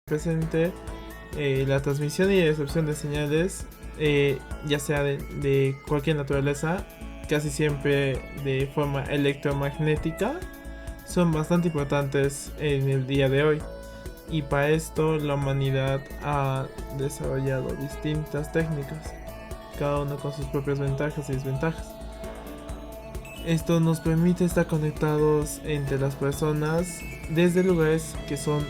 presente la transmisión y recepción de señales, ya sea de cualquier naturaleza, casi siempre de forma electromagnética, son bastante importantes en el día de hoy. Y para esto la humanidad ha desarrollado distintas técnicas, cada uno con sus propias ventajas y desventajas. Esto nos permite estar conectados entre las personas desde lugares que son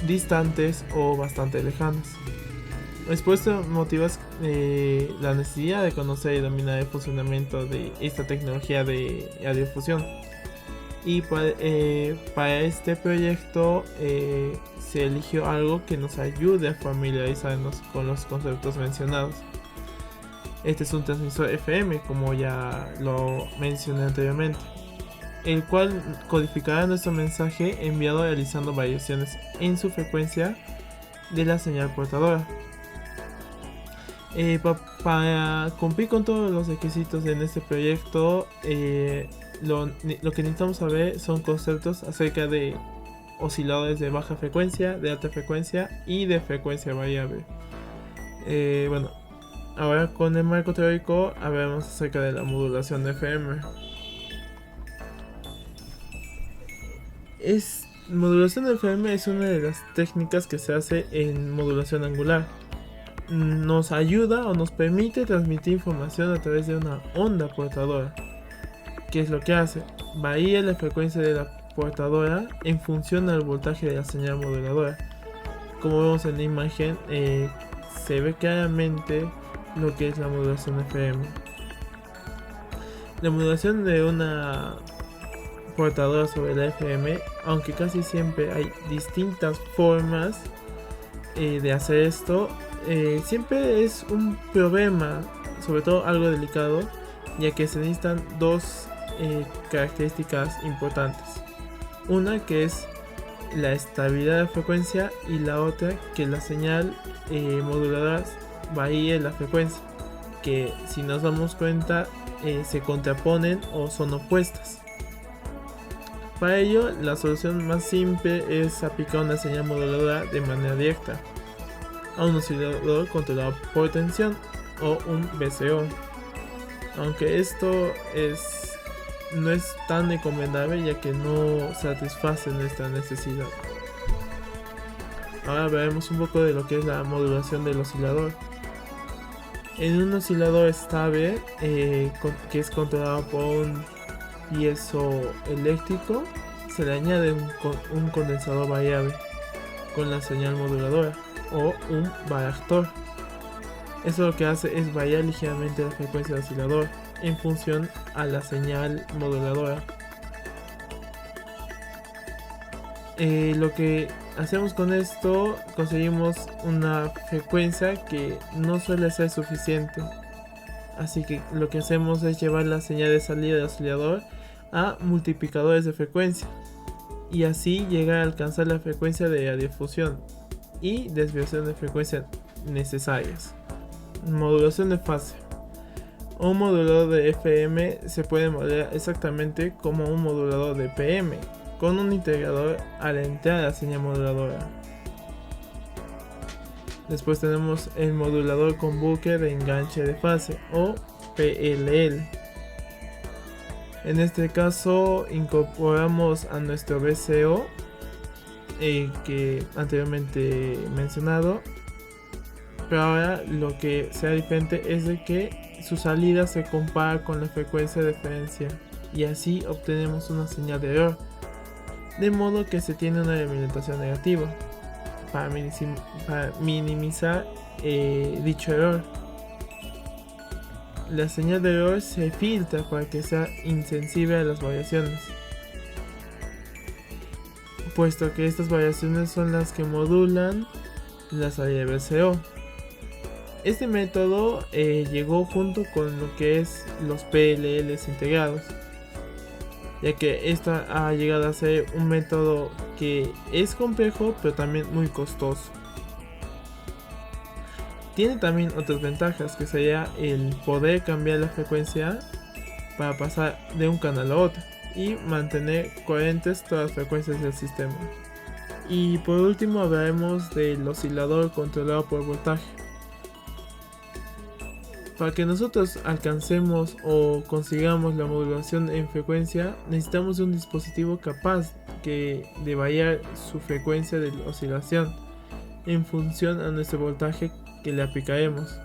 distantes o bastante lejanos. Esto motiva la necesidad de conocer y dominar el funcionamiento de esta tecnología de radiofusión. Y para este proyecto se eligió algo que nos ayude a familiarizarnos con los conceptos mencionados. Este es un transmisor FM, como ya lo mencioné anteriormente, el cual codificará nuestro mensaje enviado realizando variaciones en su frecuencia de la señal portadora. Para cumplir con todos los requisitos en este proyecto, lo que necesitamos saber son conceptos acerca de osciladores de baja frecuencia, de alta frecuencia y de frecuencia variable. Ahora con el marco teórico hablaremos acerca de la modulación de FM. Modulación de FM es una de las técnicas que se hace en modulación angular. Nos ayuda o nos permite transmitir información a través de una onda portadora. ¿Qué es lo que hace? Varía la frecuencia de la portadora en función del voltaje de la señal moduladora. Como vemos en la imagen, se ve claramente lo que es la modulación FM. La modulación de una portadora sobre la FM, aunque casi siempre hay distintas formas de hacer esto, siempre es un problema, sobre todo algo delicado, ya que se necesitan dos características importantes. Una que es la estabilidad de frecuencia y la otra que la señal moduladora varíe la frecuencia, que si nos damos cuenta se contraponen o son opuestas. Para ello, la solución más simple es aplicar una señal moduladora de manera directa a un oscilador controlado por tensión o un VCO, aunque esto no es tan recomendable ya que no satisface nuestra necesidad. Ahora veremos un poco de lo que es la modulación del oscilador. En un oscilador estable que es controlado por un piezoeléctrico, se le añade un condensador variable con la señal moduladora o un varactor. Eso lo que hace es variar ligeramente la frecuencia del oscilador en función a la señal moduladora. Lo que hacemos con esto, conseguimos una frecuencia que no suele ser suficiente, así que lo que hacemos es llevar la señal de salida del oscilador a multiplicadores de frecuencia y así llegar a alcanzar la frecuencia de radiodifusión y desviación de frecuencia necesarias. Modulación de fase. Un modulador de FM se puede modelar exactamente como un modulador de PM, con un integrador a la entrada de la señal moduladora. Después tenemos el modulador con bucle de enganche de fase o PLL. En este caso incorporamos a nuestro VCO que anteriormente mencionado, pero ahora lo que sea diferente es de que su salida se compara con la frecuencia de referencia y así obtenemos una señal de error, de modo que se tiene una alimentación negativa para minimizar dicho error. La señal de error se filtra para que sea insensible a las variaciones, puesto que estas variaciones son las que modulan la salida de VCO. Este método llegó junto con lo que es los PLLs integrados, ya que esta ha llegado a ser un método que es complejo pero también muy costoso. Tiene también otras ventajas, que sería el poder cambiar la frecuencia para pasar de un canal a otro y mantener coherentes todas las frecuencias del sistema. Y por último hablaremos del oscilador controlado por voltaje. Para que nosotros alcancemos o consigamos la modulación en frecuencia, necesitamos un dispositivo capaz de variar su frecuencia de oscilación en función a nuestro voltaje que le aplicaremos.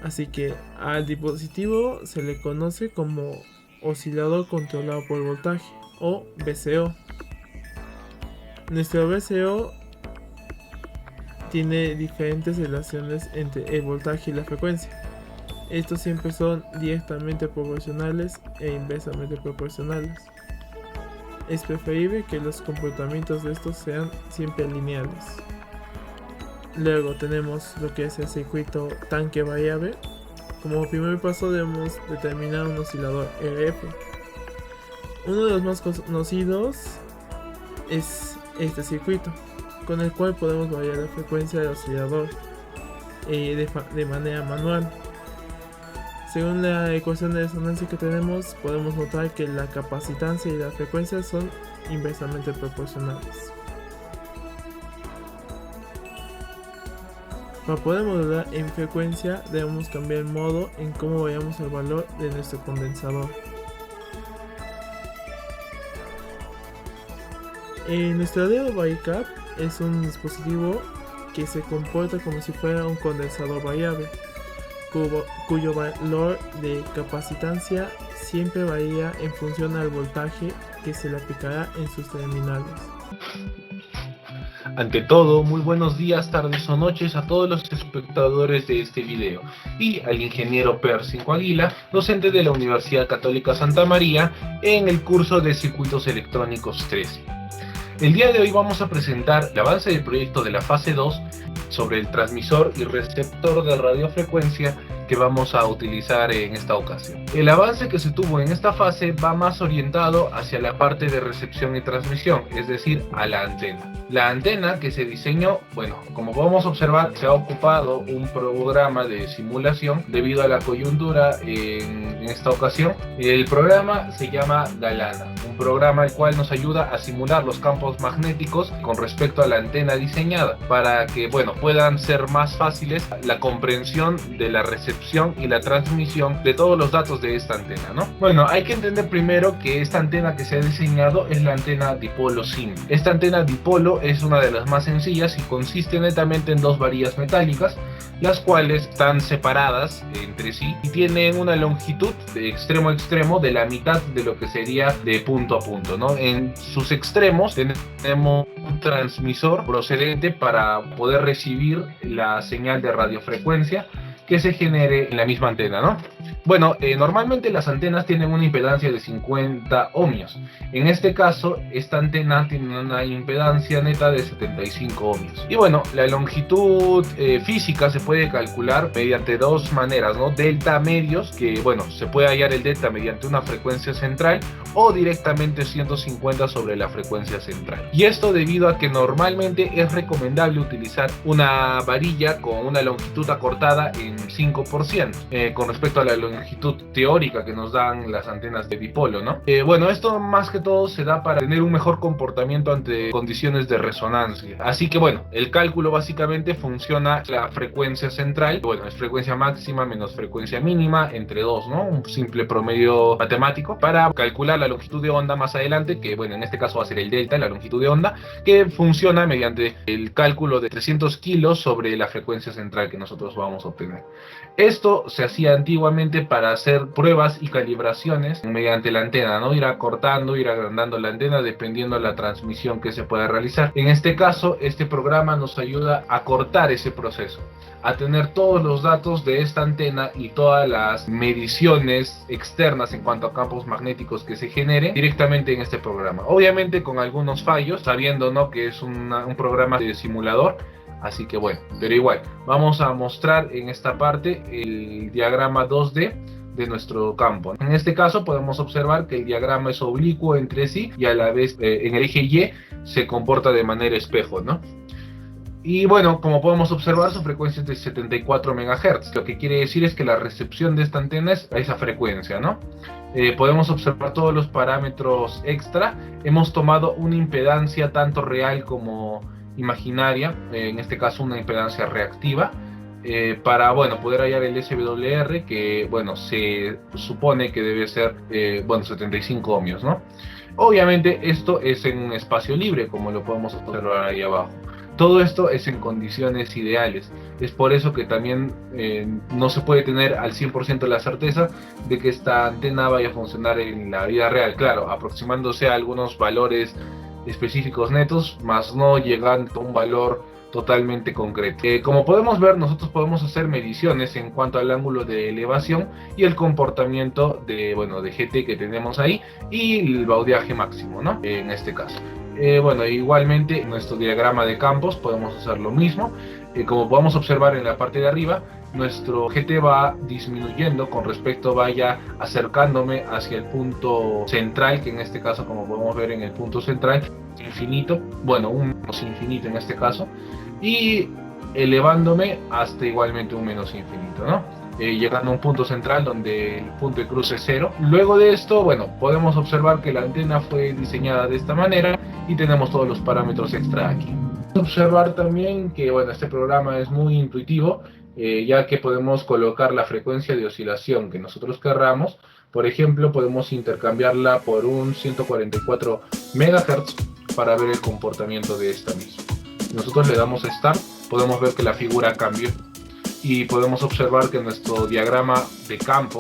Así que al dispositivo se le conoce como oscilador controlado por voltaje o VCO. Nuestro VCO tiene diferentes relaciones entre el voltaje y la frecuencia. Estos siempre son directamente proporcionales e inversamente proporcionales. Es preferible que los comportamientos de estos sean siempre lineales. Luego tenemos lo que es el circuito tanque variable. Como primer paso debemos determinar un oscilador RF. Uno de los más conocidos es este circuito, con el cual podemos variar la frecuencia del oscilador de manera manual. Según la ecuación de resonancia que tenemos, podemos notar que la capacitancia y la frecuencia son inversamente proporcionales. Para poder modular en frecuencia, debemos cambiar el modo en cómo variamos el valor de nuestro condensador. Nuestro dedo BariCap es un dispositivo que se comporta como si fuera un condensador variable, cuyo valor de capacitancia siempre varía en función al voltaje que se le aplicará en sus terminales. Ante todo, muy buenos días, tardes o noches a todos los espectadores de este video y al ingeniero Percy Aguila, docente de la Universidad Católica Santa María en el curso de Circuitos Electrónicos 13. El día de hoy vamos a presentar el avance del proyecto de la fase 2 sobre el transmisor y receptor de radiofrecuencia que vamos a utilizar en esta ocasión. El avance que se tuvo en esta fase va más orientado hacia la parte de recepción y transmisión, es decir, a la antena. La antena que se diseñó, bueno, como podemos observar, se ha ocupado un programa de simulación debido a la coyuntura en esta ocasión. El programa se llama Galana, un programa el cual nos ayuda a simular los campos magnéticos con respecto a la antena diseñada para que, bueno, puedan ser más fáciles la comprensión de la recepción y la transmisión de todos los datos de esta antena, ¿no? Bueno, hay que entender primero que esta antena que se ha diseñado es la antena dipolo SIM. Esta antena dipolo es una de las más sencillas y consiste netamente en dos varillas metálicas, las cuales están separadas entre sí y tienen una longitud de extremo a extremo de la mitad de lo que sería de punto a punto, ¿no? En sus extremos tenemos un transmisor procedente para poder recibir la señal de radiofrecuencia que se genere en la misma antena, ¿no? Bueno, normalmente las antenas tienen una impedancia de 50 ohmios. En este caso, esta antena tiene una impedancia neta de 75 ohmios. Y bueno, la longitud física se puede calcular mediante dos maneras, ¿no? Delta medios, que bueno, se puede hallar el delta mediante una frecuencia central o directamente 150 sobre la frecuencia central. Y esto debido a que normalmente es recomendable utilizar una varilla con una longitud acortada en 5% con respecto a la longitud teórica que nos dan las antenas de dipolo, ¿no? Bueno, esto más que todo se da para tener un mejor comportamiento ante condiciones de resonancia. Así que bueno, el cálculo básicamente funciona la frecuencia central, bueno, es frecuencia máxima menos frecuencia mínima entre 2, ¿no? Un simple promedio matemático para calcular la longitud de onda más adelante, que bueno, en este caso va a ser el delta, la longitud de onda, que funciona mediante el cálculo de 300 kilos sobre la frecuencia central que nosotros vamos a obtener. Esto se hacía antiguamente para hacer pruebas y calibraciones mediante la antena, ¿no? Ir acortando, ir agrandando la antena dependiendo de la transmisión que se pueda realizar. En este caso, este programa nos ayuda a cortar ese proceso, a tener todos los datos de esta antena y todas las mediciones externas en cuanto a campos magnéticos que se generen directamente en este programa. Obviamente con algunos fallos, sabiendo, ¿no?, que es un programa de simulador. Así que bueno, pero igual, vamos a mostrar en esta parte el diagrama 2D de nuestro campo. En este caso podemos observar que el diagrama es oblicuo entre sí y a la vez en el eje Y se comporta de manera espejo, ¿no? Y bueno, como podemos observar, su frecuencia es de 74 MHz, lo que quiere decir es que la recepción de esta antena es a esa frecuencia, ¿no? Podemos observar todos los parámetros extra. Hemos tomado una impedancia tanto real como imaginaria, en este caso una impedancia reactiva, para bueno, poder hallar el SWR, que bueno, se supone que debe ser 75 ohmios, ¿no? Obviamente esto es en un espacio libre, como lo podemos observar ahí abajo. Todo esto es en condiciones ideales. Es por eso que también no se puede tener al 100% la certeza de que esta antena vaya a funcionar en la vida real. Claro, aproximándose a algunos valores específicos netos, más no llegando a un valor totalmente concreto. Como podemos ver, nosotros podemos hacer mediciones en cuanto al ángulo de elevación y el comportamiento de GT que tenemos ahí y el baudiaje máximo, ¿no? En este caso. Igualmente en nuestro diagrama de campos podemos hacer lo mismo. Como podemos observar en la parte de arriba, nuestro GT va disminuyendo con respecto vaya acercándome hacia el punto central, que en este caso, como podemos ver en el punto central, infinito, un menos infinito en este caso, y elevándome hasta igualmente un menos infinito, ¿no? Llegando a un punto central donde el punto de cruce es 0. Luego de esto, podemos observar que la antena fue diseñada de esta manera y tenemos todos los parámetros extra aquí. Observar también que este programa es muy intuitivo, ya que podemos colocar la frecuencia de oscilación que nosotros querramos. Por ejemplo, podemos intercambiarla por un 144 MHz para ver el comportamiento de esta misma. Nosotros le damos Start, podemos ver que la figura cambió y podemos observar que nuestro diagrama de campo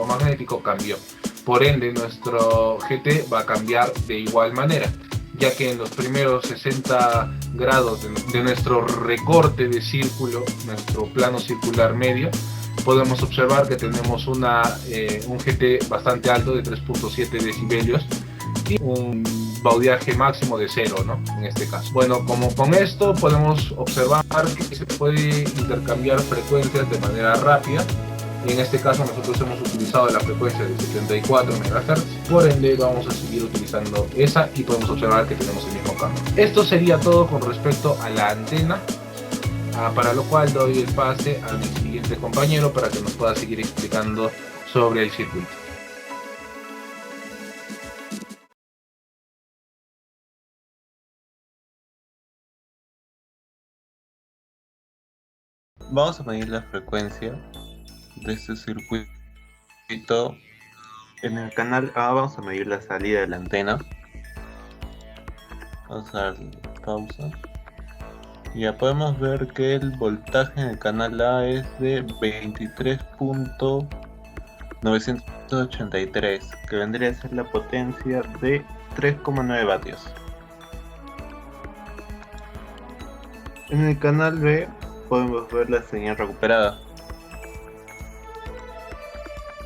magnético cambió. Por ende, nuestro GT va a cambiar de igual manera, ya que en los primeros 60 grados de nuestro recorte de círculo, nuestro plano circular medio, podemos observar que tenemos un GT bastante alto de 3.7 decibelios y un baudiaje máximo de 0, ¿no? En este caso. Como con esto podemos observar que se puede intercambiar frecuencias de manera rápida. Y en este caso nosotros hemos utilizado la frecuencia de 74 MHz, por ende vamos a seguir utilizando esa y podemos observar que tenemos el mismo cambio. Esto sería todo con respecto a la antena, para lo cual doy el pase a mi siguiente compañero para que nos pueda seguir explicando sobre el circuito. Vamos a medir la frecuencia de este circuito. En el canal A vamos a medir la salida de la antena. Vamos a dar pausa. Ya podemos ver que el voltaje en el canal A es de 23.983, que vendría a ser la potencia de 3,9 vatios. En el canal B podemos ver la señal recuperada.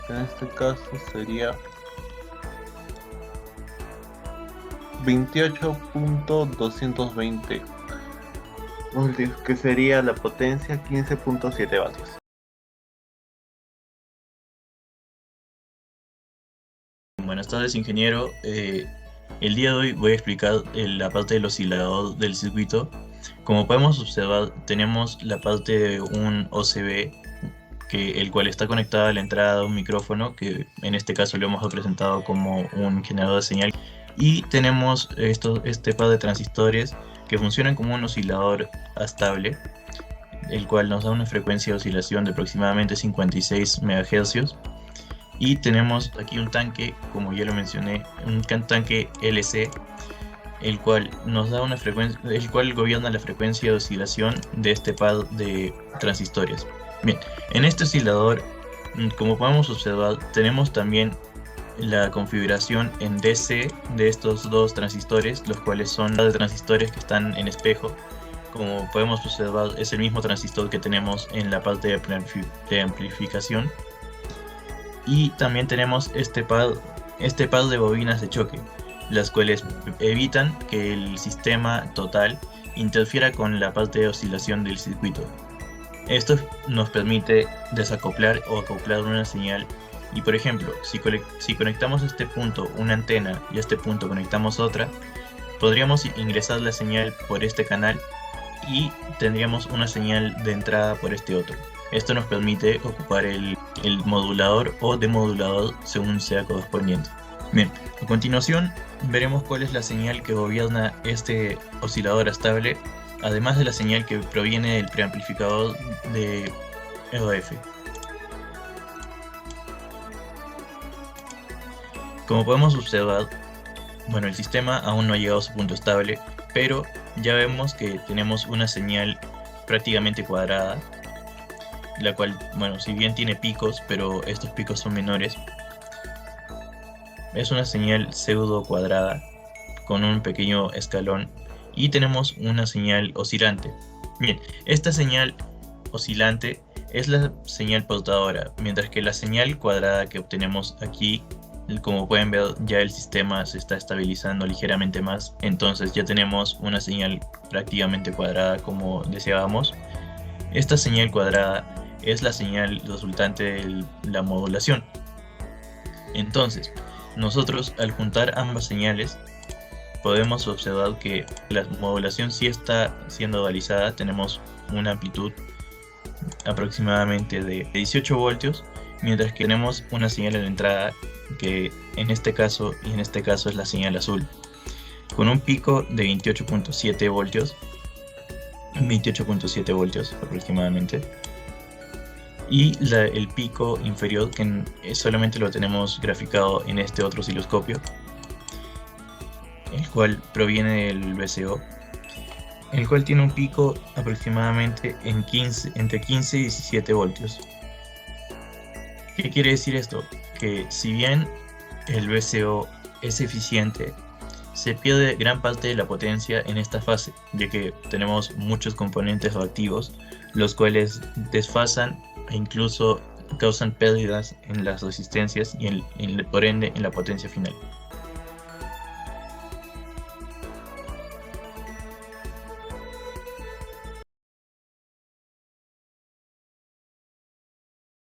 En este caso sería 28.220, que sería la potencia 15.7 vatios. Buenas tardes, ingeniero. El día de hoy voy a explicar la parte del oscilador del circuito. Como podemos observar, tenemos la parte de un OCB, el cual está conectado a la entrada de un micrófono, que en este caso lo hemos representado como un generador de señal. Y tenemos este par de transistores que funcionan como un oscilador estable, el cual nos da una frecuencia de oscilación de aproximadamente 56 MHz. Y tenemos aquí un tanque, como ya lo mencioné, un tanque LC, el cual nos da una frecuencia, el cual gobierna la frecuencia de oscilación de este par de transistores. Bien, en este oscilador, como podemos observar, tenemos también la configuración en DC de estos dos transistores, los cuales son de transistores que están en espejo. Como podemos observar, es el mismo transistor que tenemos en la parte de amplificación. Y también tenemos este par de bobinas de choque, las cuales evitan que el sistema total interfiera con la parte de oscilación del circuito. Esto nos permite desacoplar o acoplar una señal. Y por ejemplo, si conectamos a este punto una antena y a este punto conectamos otra, podríamos ingresar la señal por este canal y tendríamos una señal de entrada por este otro. Esto nos permite ocupar el modulador o demodulador según sea correspondiente. Bien, a continuación veremos cuál es la señal que gobierna este oscilador estable, además de la señal que proviene del preamplificador de RF. Como podemos observar, bueno, el sistema aún no ha llegado a su punto estable, pero ya vemos que tenemos una señal prácticamente cuadrada, la cual, bueno, si bien tiene picos, pero estos picos son menores, es una señal pseudo cuadrada con un pequeño escalón, y tenemos una señal oscilante. Bien, esta señal oscilante es la señal portadora, mientras que la señal cuadrada que obtenemos aquí, como pueden ver, ya el sistema se está estabilizando ligeramente más, entonces ya tenemos una señal prácticamente cuadrada como deseábamos. Esta señal cuadrada es la señal resultante de la modulación. Entonces, nosotros al juntar ambas señales podemos observar que la modulación sí está siendo realizada. Tenemos una amplitud aproximadamente de 18 voltios, mientras que tenemos una señal en la entrada que en este caso y en este caso es la señal azul, con un pico de 28.7 voltios, 28.7 voltios aproximadamente, y el pico inferior que solamente lo tenemos graficado en este otro osciloscopio, el cual proviene del VCO, el cual tiene un pico aproximadamente entre 15 y 17 voltios. ¿Qué quiere decir esto? Que si bien el VCO es eficiente, se pierde gran parte de la potencia en esta fase, ya que tenemos muchos componentes reactivos, los cuales desfasan e incluso causan pérdidas en las resistencias y por ende en la potencia final.